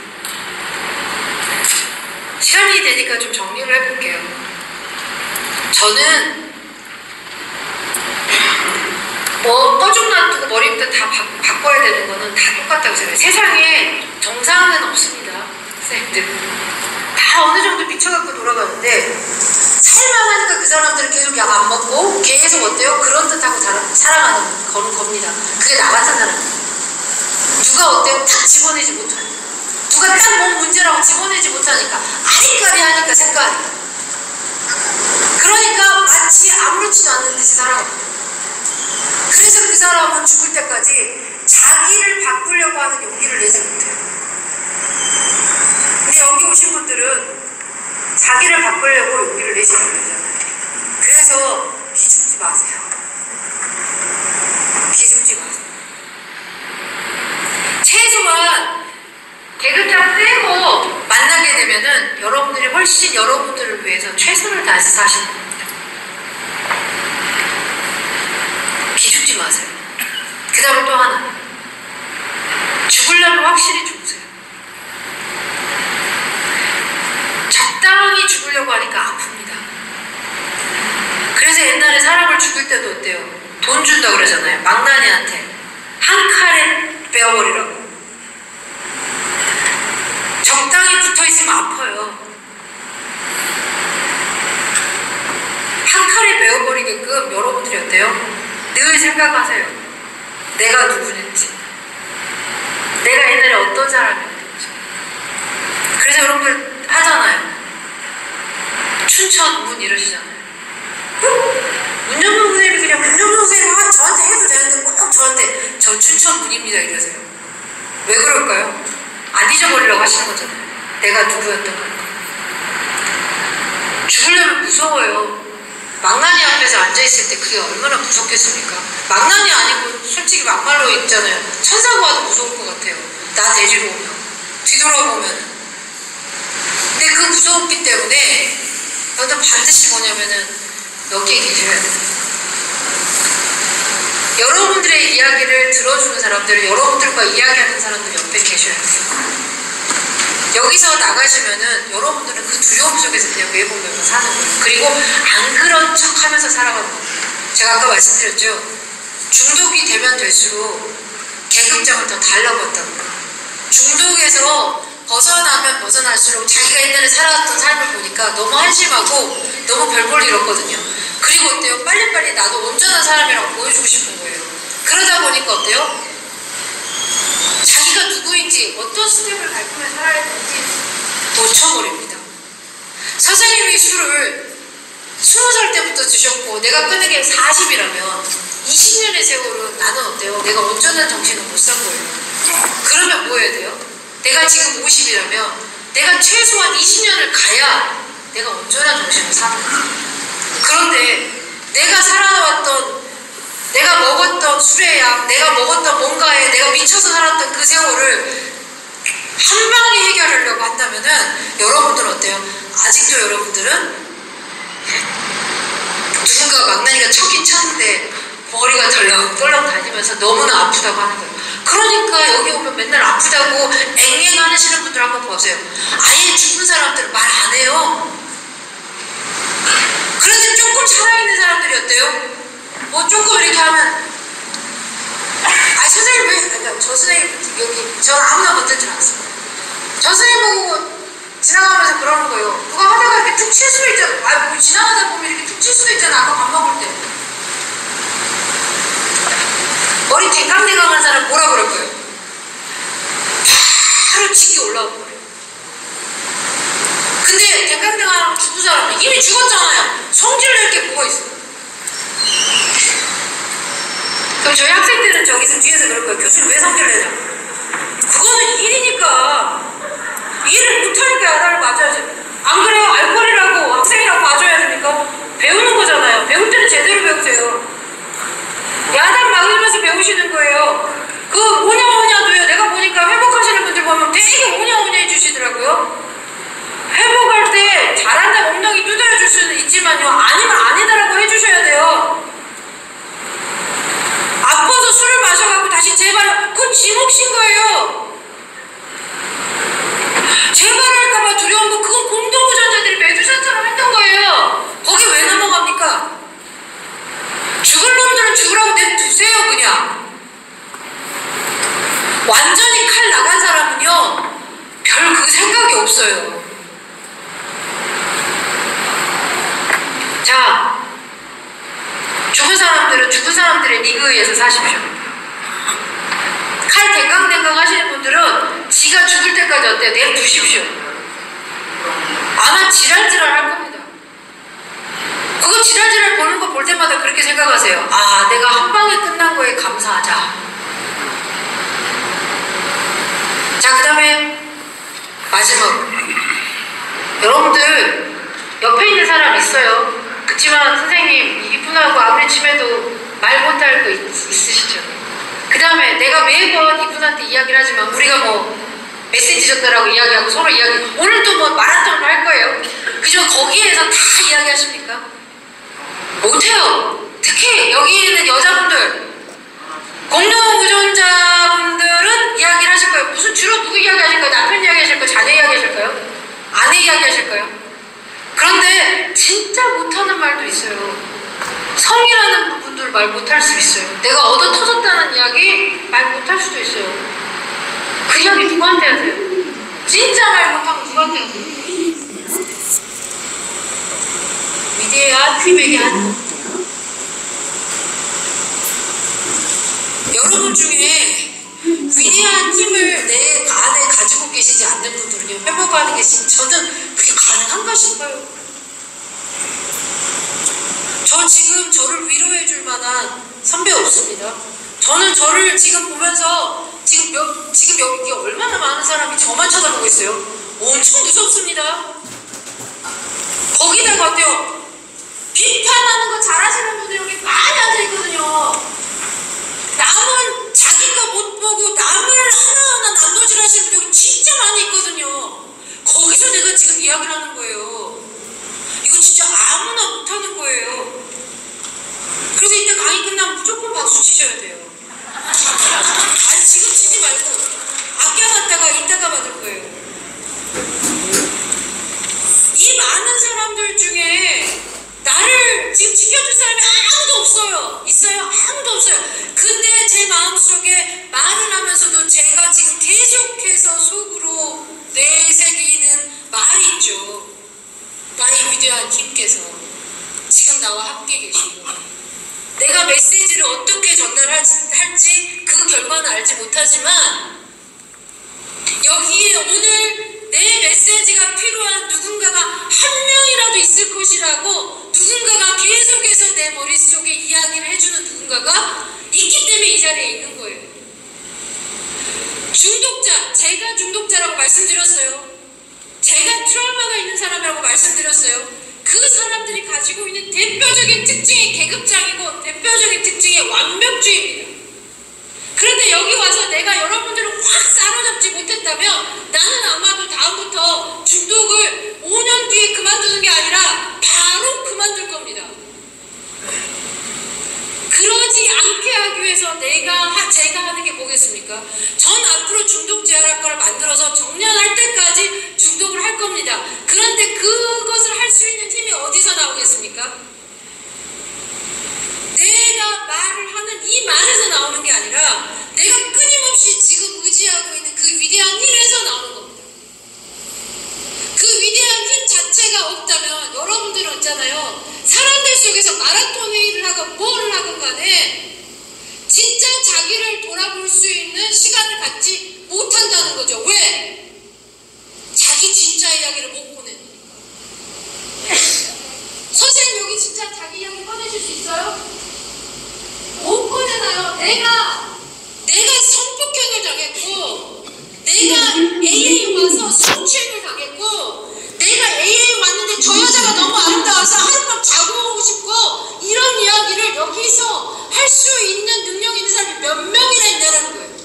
시간이 되니까 좀 정리를 해볼게요. 저는 뭐 꺼죽 놔두고 머리부터 다 바꿔야 되는 거는 다 똑같다고 생각해요. 세상에 정상은 없습니다. 선생님들 다 어느 정도 미쳐갖고 돌아가는데 살만하니까 그 사람들은 계속 약 안 먹고 계속 어때요? 그런 듯하고 살아가는 겁니다. 그게 나 같은 사람이에요. 누가 어때요? 딱 집어내지 못하니까 누가 딱 뭔 문제라고 집어내지 못하니까 아리까리하니까 색깔이 그러니까 마치 아무렇지도 않는 듯이 살아갑니다. 그래서 그 사람은 죽을 때까지 자기를 바꾸려고 하는 용기를 내지 못해요. 근데 여기 오신 분들은 자기를 바꾸려고 용기를 내지 못하잖아요. 그래서 기죽지 마세요. 기죽지 마세요. 최소한 개그장 빼고 만나게 되면은 여러분들이 훨씬 여러분들을 위해서 최선을 다해서 사시는 겁니다. 기죽지 마세요. 그 다음에 또 하나. 죽으려면 확실히 죽으세요. 적당히 죽으려고 하니까 아픕니다. 그래서 옛날에 사람을 죽일 때도 어때요? 돈 준다 그러잖아요. 망나니한테 한 칼에 베어버리라고. 적당히 붙어있으면 아파요. 한 칼에 베어버리게끔 여러분들이 어때요? 늘 생각하세요. 내가 누구는지, 내가 옛날에 어떤 사람이었는지. 그래서 여러분들 하잖아요. 춘천문 이러시잖아요. 문정동 선생님이 그냥 문정동 선생님 저한테 해도 되는데 꼭 저한테 저 춘천문입니다 이러세요. 왜 그럴까요? 안 잊어버리려고 하시는 거잖아요. 내가 누구였던 걸까? 죽으려면 무서워요. 망나니 앞에서 앉아있을 때 그게 얼마나 무섭겠습니까? 망나니 아니고 솔직히 막말로 있잖아요. 천사가 와도 무서울 것 같아요. 나 데리러 오면, 뒤돌아보면. 근데 그 무서웠기 때문에 여러분 반드시 뭐냐면은 여기에 계셔야 돼요. 여러분들의 이야기를 들어주는 사람들, 여러분들과 이야기하는 사람들 옆에 계셔야 돼요. 여기서 나가시면은 여러분들은 그 두려움 속에서 그냥 외보면서 사는 거예요. 그리고 안 그런 척 하면서 살아가는 거예요. 제가 아까 말씀드렸죠. 중독이 되면 될수록 계급장을 더 달라붙다고요. 중독에서 벗어나면 벗어날수록 자기가 옛날에 살아왔던 삶을 보니까 너무 한심하고 너무 별 볼 일 없거든요. 그리고 어때요? 빨리빨리 나도 온전한 사람이라고 보여주고 싶은 거예요. 그러다 보니까 어때요? 자기가 누구인지 어떤 스텝을 밟으며 살아야 되는지 놓쳐버립니다. 선생님이 술을 20살 때부터 드셨고 내가 끊은 게 40이라면 20년의 세월은 나는 어때요? 내가 온전한 정신을 못 산 거예요. 그러면 뭐 해야 돼요? 내가 지금 50이라면 내가 최소한 20년을 가야 내가 온전한 정신을 사는 거예요. 그런데 내가 살아왔던, 내가 먹었던 술의 약, 내가 먹었던 뭔가에 내가 미쳐서 살았던 그 세월을 한 방에 해결하려고 한다면은 여러분들은 어때요? 아직도 여러분들은 누군가 망나니가 쳤긴 쳤는데 머리가 덜렁덜렁 다니면서 너무나 아프다고 하는 거예요. 그러니까 여기 오면 맨날 아프다고 앵앵하시는 분들 한번 보세요. 아예 죽은 사람들은 말 안 해요. 그런데 조금 살아있는 사람들이 어때요? 뭐 조금 이렇게 하면 선생님 왜? 그러니까 저 선생님 여기 전 아무나 건들지 않았어요. 저 선생님 보고 지나가면서 그러는 거예요. 누가 하다가 이렇게 툭 칠 수도 있잖아. 뭐 지나가다 보면 이렇게 툭 칠 수도 있잖아. 아까 밥 먹을 때 머리 댕강댕강한 사람 뭐라 그럴 거예요? 바로 치기 올라오는 거예요. 근데 댕강댕강하면 죽은 사람은 이미 죽었잖아요. 성질 낼 게 뭐가 있어? 그럼 저희 학생들은 저기서 뒤에서 그럴 거예요. 교수님 왜 성질 내냐? 그거는 일이니까 일을 못하니까 야단을 맞아야지. 안 그래요? 알코올이라고 학생이라고 봐줘야 됩니까? 배우는 거잖아요. 배울 때는 제대로 배우세요. 야단 맞으면서 배우시는 거예요. 그 오냐오냐도요. 내가 보니까 회복하시는 분들 보면 되게 오냐오냐 해주시더라고요. 회복할 때 잘한다 엉덩이 두드려줄 수는 있지만요. 아니면 아니다라고 해주셔야 돼요. 아파서 술을 마셔갖고 다시 재발, 그건 지 몫인 거예요. 재발할까봐 두려운 거, 그건 공동부전자들이 메두사처럼 했던 거예요. 거기 왜 넘어갑니까? 죽을 놈들은 죽으라고 내두세요 그냥. 완전히 칼 나간 사람은요 별 그 생각이 없어요. 자, 죽은 사람들은 죽은 사람들의 리그에서 사십시오. 칼 댕강댕강 하시는 분들은 지가 죽을 때까지 어때요? 내두십시오. 아마 지랄지랄 할 겁니다. 그거 지랄지랄 보는 거 볼 때마다 그렇게 생각하세요. 아, 내가 한 방에 끝난 거에 감사하자. 자, 그 다음에 마지막. 여러분들 옆에 있는 사람 있어요. 그치만 선생님 이분하고 아무리 치매도 말 못할 거 있으시죠. 그 다음에 내가 매번 이분한테 이야기를 하지만 우리가 뭐 메시지 줬다라고 이야기하고 서로 이야기, 오늘 또 뭐 마라톤을 할 거예요. 그죠? 거기에서 다 이야기하십니까? 못해요. 특히 여기 있는 여자분들, 공동부전자분들은 이야기를 하실 거예요. 무슨 주로 누구 이야기 하실 거예요? 남편 이야기 하실 거예요? 자녀 이야기 하실 거예요? 아내 이야기 하실 거예요? 그런데 진짜 못하는 말도 있어요. 성이라는 부분들 말 못할 수 있어요. 내가 얻어 터졌다는 이야기 말 못할 수도 있어요. 그 이야기 누구한테 하세요? 진짜 말 못하면 누구한테 하세요? 위대한 퀴백의 한 여러분 여러분 중에 위대한 힘을 내 안에 가지고 계시지 않는 분들은요, 회복하는 게 저는 그게 가능한가 싶어요. 저 지금 저를 위로해 줄 만한 선배 없습니다. 저는 저를 지금 보면서 지금 여기 얼마나 많은 사람이 저만 쳐다보고 있어요. 엄청 무섭습니다. 거기다가 어때요? 비판하는 거 잘하시는 분들 여기 많이 앉아있거든요. 남은 자기 거 못 보고 남을 하나하나 남노질 하시는 분들 여기 진짜 많이 있거든요. 거기서 내가 지금 이야기를 하는 거예요. 이거 진짜 아무나 못하는 거예요. 그래서 이때 강의 끝나면 무조건 박수 치셔야 돼요. 아니 지금 치지 말고 아껴놨다가 이따가 받을 거예요. 이 많은 사람들 중에 나를 지금 지켜줄 사람이 아무도 없어요. 있어요? 아무도 없어요. 근데 제 마음속에 말을 하면서도 제가 지금 계속해서 속으로 내새기는 말이 있죠. 나의 위대한 힘께서 지금 나와 함께 계시고, 내가 메시지를 어떻게 전달할지 그 결과는 알지 못하지만, 여기에 오늘 내 메시지가 필요한 누군가가 한 명이라도 있을 것이라고, 누군가가 계속해서 내 머릿속에 이야기를 해주는 누군가가 있기 때문에 이 자리에 있는 거예요. 중독자, 제가 중독자라고 말씀드렸어요. 제가 트라우마가 있는 사람이라고 말씀드렸어요. 그 사람들이 가지고 있는 대표적인 특징이 계급장이고 대표적인 특징이 완벽주의입니다. 그런데 여기 와서 내가 여러분들을 확 사로잡지 못했다면 나는 아마도 다음부터 중독을 5년 뒤에 그만두는 게 아니라 바로 그만둘 겁니다. 그러지 않게 하기 위해서 제가 하는 게 뭐겠습니까? 전 앞으로 중독 재활학과를 만들어서 정년할 때까지 중독을 할 겁니다. 그런데 그것을 할 수 있는 힘이 어디서 나오겠습니까? 내가 말을 하는 이 말에서 나오는 게 아니라 내가 끊임없이 지금 의지하고 있는 그 위대한 힘에서 나오는 겁니다. 그 위대한 힘 자체가 없다면 여러분들은 있잖아요. 사람들 속에서 마라톤 회의를 하건 뭐를 하건 간에 진짜 자기를 돌아볼 수 있는 시간을 갖지 못한다는 거죠. 왜? 자기 진짜 이야기를 못 보내는 거예요. 선생님 여기 진짜 자기 이야기 꺼내실 수 있어요? 못 꺼내나요? 내가 성폭행을 당했고, 내가 AA 와서 성추행을 당했고, 내가 AA 왔는데 저 여자가 너무 아름다워서 하룻밤 자고 오고 싶고, 이런 이야기를 여기서 할 수 있는 능력 있는 사람이 몇 명이나 있냐는 거예요.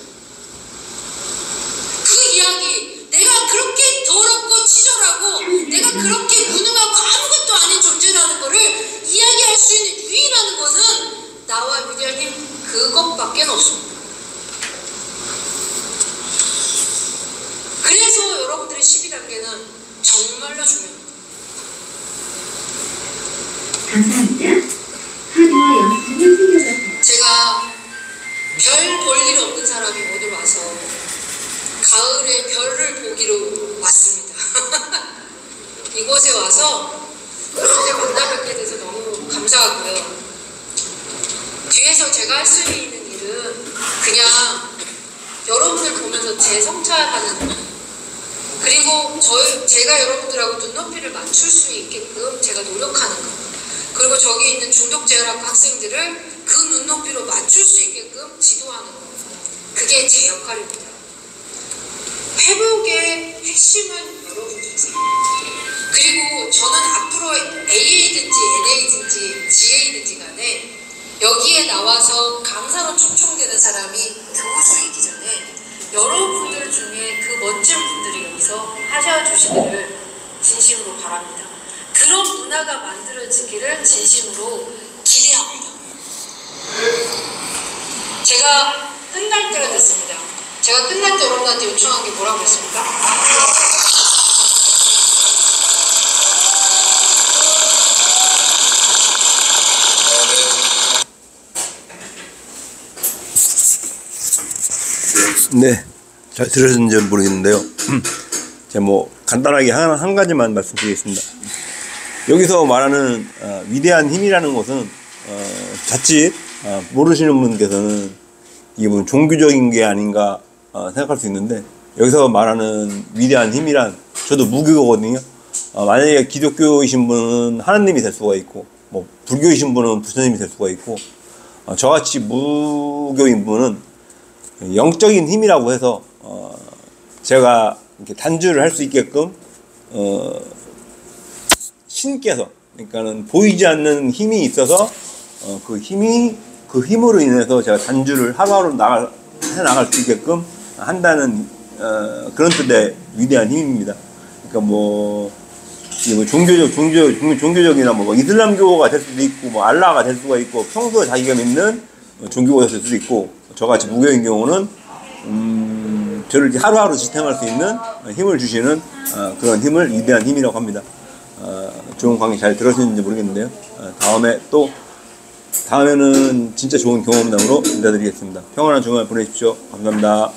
그 이야기, 내가 그렇게 더럽고 치졸하고 내가 그렇게 무능하고 아무것도 아닌 존재라는 거를 이야기할 수 있는 유일한 것은 나와 위대한 힘 그것밖에 없습니다. 그래서 여러분들의 12단계는 정말로 중요합니다. 감사합니다. 하루와 영수증을 챙겨가세요. 제가 별 볼 일 없는 사람이 오늘 와서 가을에 별을 보기로 왔습니다. 이곳에 와서 여러분들 만나뵙게 돼서 너무 감사하고요. 뒤에서 제가 할 수 있는 일은 그냥 여러분들 보면서 재성찰하는 거, 그리고 제가 여러분들하고 눈높이를 맞출 수 있게끔 제가 노력하는 거, 그리고 저기 있는 중독재활학과 학생들을 그 눈높이로 맞출 수 있게끔 지도하는 거, 그게 제 역할입니다. 회복의 핵심은 여러분들이세요. 그리고 저는 앞으로 AA든지 NA든지 GA든지 간에 여기에 나와서 강사로 초청되는 사람이 교수이기 전에 여러분들 중에 그 멋진 분들이 여기서 하셔주시기를 진심으로 바랍니다. 그런 문화가 만들어지기를 진심으로 기대합니다. 제가 끝날 때가 됐습니다. 제가 끝날 때 여러분한테 요청한 게 뭐라고 했습니까? 네, 잘 들으셨는지 모르겠는데요. 제가 뭐 간단하게 한 가지만 말씀드리겠습니다. 여기서 말하는 위대한 힘이라는 것은 자칫 모르시는 분께서는 이분 종교적인 게 아닌가 생각할 수 있는데, 여기서 말하는 위대한 힘이란, 저도 무교거든요. 만약에 기독교이신 분은 하나님이 될 수가 있고, 뭐 불교이신 분은 부처님이 될 수가 있고, 저같이 무교인 분은 영적인 힘이라고 해서 제가 이렇게 단주를 할 수 있게끔 신께서, 그러니까는 보이지 않는 힘이 있어서 그 힘으로 인해서 제가 단주를 하루하루 해 나갈 수 있게끔 한다는 그런 뜻의 위대한 힘입니다. 그러니까 뭐 종교적이나 뭐 이슬람교가 될 수도 있고, 뭐 알라가 될 수가 있고, 평소에 자기가 믿는 종교가 될 수도 있고, 저같이 무교인 경우는 저를 이제 하루하루 지탱할 수 있는 힘을 주시는 그런 힘을 위대한 힘이라고 합니다. 좋은 강의 잘 들으셨는지 모르겠는데요. 다음에는 진짜 좋은 경험담으로 인사드리겠습니다. 평안한 주말 보내십시오. 감사합니다.